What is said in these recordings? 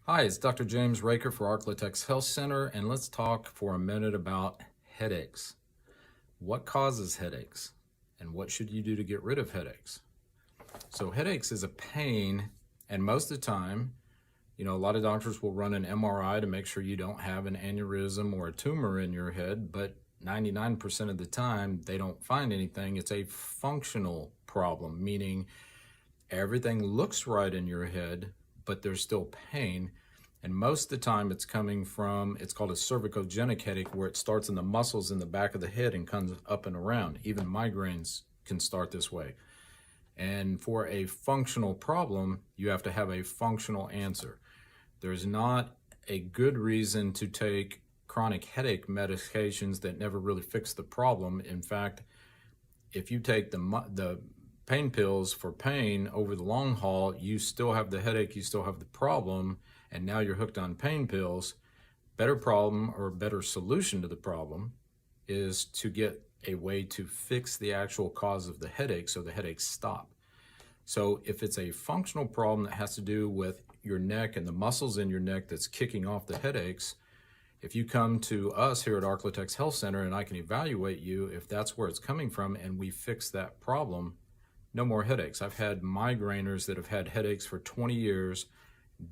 Hi, it's Dr. James Raker for Arklatex Health Center, and let's talk for a minute about headaches. What causes headaches, and what should you do to get rid of headaches? So headaches is a pain, and most of the time, a lot of doctors will run an MRI to make sure you don't have an aneurysm or a tumor in your head, but 99% of the time, they don't find anything. It's a functional problem, meaning everything looks right in your head, but there's still pain. And most of the time it's coming from, it's called a cervicogenic headache, where it starts in the muscles in the back of the head and comes up and around. Even migraines can start this way. And for a functional problem, you have to have a functional answer. There's not a good reason to take chronic headache medications that never really fix the problem. In fact, if you take the pain pills for pain over the long haul, you still have the headache, you still have the problem, and now you're hooked on pain pills. Better problem, or better solution to the problem, is to get a way to fix the actual cause of the headache so the headaches stop. So if it's a functional problem that has to do with your neck and the muscles in your neck that's kicking off the headaches, if you come to us here at Arklatex Health Center and I can evaluate you, if that's where it's coming from and we fix that problem, no more headaches. I've had migraineurs that have had headaches for 20 years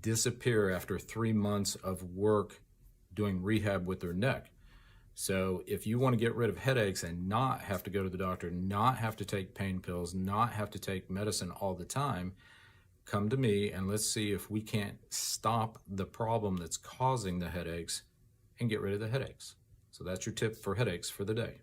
disappear after 3 months of work doing rehab with their neck. So if you want to get rid of headaches and not have to go to the doctor, not have to take pain pills, not have to take medicine all the time, come to me and let's see if we can't stop the problem that's causing the headaches and get rid of the headaches. So that's your tip for headaches for the day.